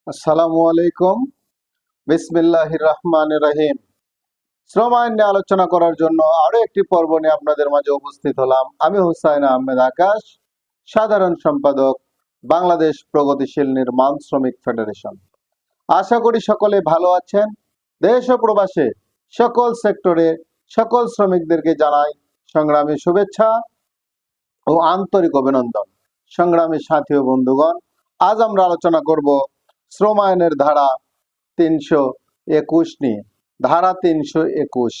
আসসালামু আলাইকুম। বিসমিল্লাহির রহমানির রহিম। শ্রম আইন নিয়ে আলোচনা করার জন্য আরো একটি পর্ব নিয়ে আপনাদের মাঝে উপস্থিত হলাম। আমি হুসাইন আহমেদ আকাশ, সাধারণ সম্পাদক, বাংলাদেশ প্রগতিশীল নির্মাণ শ্রমিক ফেডারেশন। আশা করি সকলে ভালো আছেন। দেশ ও প্রবাসে সকল সেক্টরে সকল শ্রমিকদেরকে জানাই সংগ্রামী শুভেচ্ছা ও আন্তরিক অভিনন্দন। সংগ্রামী সাথী ও বন্ধুগণ, আজ আমরা আলোচনা করব শ্রম আইনের ধারা ৩২১ নিয়ে। ধারা ৩২১,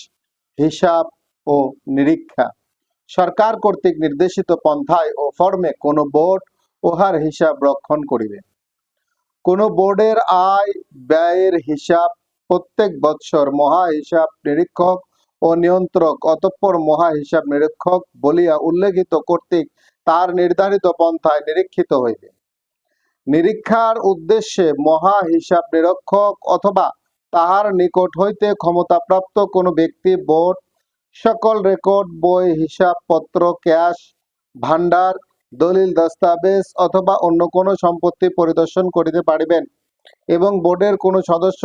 হিসাব ও নিরীক্ষা। সরকার কর্তৃক নির্দেশিত পন্থায় ও ফর্মে কোনো বোর্ড উহার হিসাব রক্ষণ করিবে। কোন বোর্ডের আয় ব্যয়ের হিসাব প্রত্যেক বৎসর মহা হিসাব নিরীক্ষক ও নিয়ন্ত্রক অতঃপর মহা হিসাব নিরীক্ষক বলিয়া উল্লেখিত কর্তৃক তার নির্ধারিত পন্থায় নিরীক্ষিত হইবে। নিরীক্ষার উদ্দেশ্যে মহা হিসাব নিরীক্ষক অথবা তাহার নিকট হইতে ক্ষমতাপ্রাপ্ত কোনো ব্যক্তি বোর্ড সকল রেকর্ড, বই, হিসাবপত্র, ক্যাশ ভান্ডার, দলিল, দস্তাবেজ অথবা অন্য কোনো সম্পত্তি পরিদর্শন করিতে পারিবেন এবং বোর্ডের কোনো সদস্য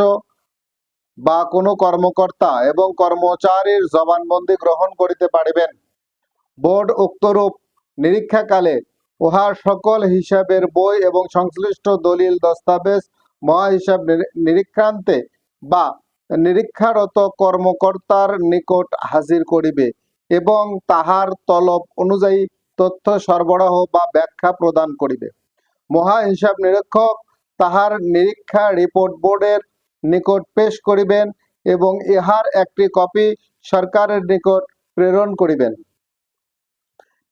বা কোনো কর্মকর্তা এবং কর্মচারীর জবানবন্দি গ্রহণ করিতে পারিবেন। বোর্ড উক্তরূপ নিরীক্ষাকালে উহার সকল হিসাবের বই এবং সংশ্লিষ্ট দলিল দস্তাবেজ মহা হিসাব নিরীক্ষান্তে বা নিরীক্ষারত কর্মকর্তার নিকট হাজির করিবে এবং তাহার তলব অনুযায়ী তথ্য সরবরাহ বা ব্যাখ্যা প্রদান করিবে। মহা হিসাব নিরীক্ষক তাহার নিরীক্ষা রিপোর্ট বোর্ডের নিকট পেশ করিবেন এবং ইহার একটি কপি সরকারের নিকট প্রেরণ করিবেন।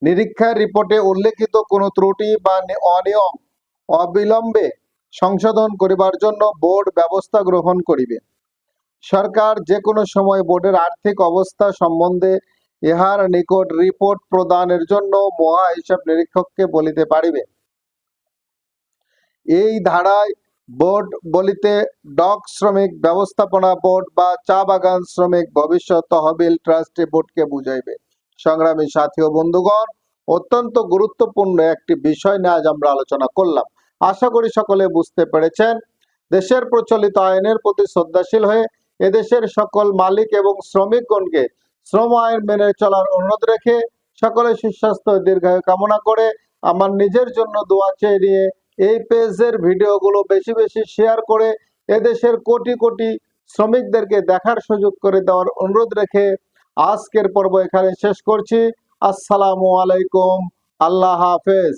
নিরীক্ষার রিপোর্টে উল্লেখিত কোনো ত্রুটি বা অনিয়ম অবিলম্বে সংশোধন করিবার জন্য বোর্ড ব্যবস্থা গ্রহণ করিবে। সরকার যে কোনো সময় বোর্ডের আর্থিক অবস্থা সম্বন্ধে ইহার নিকট রিপোর্ট প্রদানের জন্য মহা হিসাব নিরীক্ষককে বলিতে পারিবে। এই ধারায় বোর্ড বলিতে ডক শ্রমিক ব্যবস্থাপনা বোর্ড বা চা বাগান শ্রমিক ভবিষ্যৎ তহবিল ট্রাস্টি বোর্ডকে বুঝাইবে। সংগ্রামী সাথী ও বন্ধুগণ, অত্যন্ত গুরুত্বপূর্ণ একটি বিষয় নিয়ে আজ আমরা আলোচনা করলাম। আশা করি সকলে বুঝতে পেরেছেন। দেশের প্রচলিত আইনের প্রতি শ্রদ্ধাশীল হয়ে এদেশের সকল মালিক এবং শ্রমিকগণকে শ্রম আইন মেনে চলার অনুরোধ রেখে সকলে সুস্বাস্থ্য দীর্ঘায়ু কামনা করে আমার নিজের জন্য দোয়া চেয়ে নিয়ে এই পেজের ভিডিওগুলো বেশি বেশি শেয়ার করে এদেশের কোটি কোটি শ্রমিকদেরকে দেখার সুযোগ করে দেওয়ার অনুরোধ রেখে আজকের পর্ব এখানে শেষ করছি। আসসালামু আলাইকুম। আল্লাহ হাফেজ।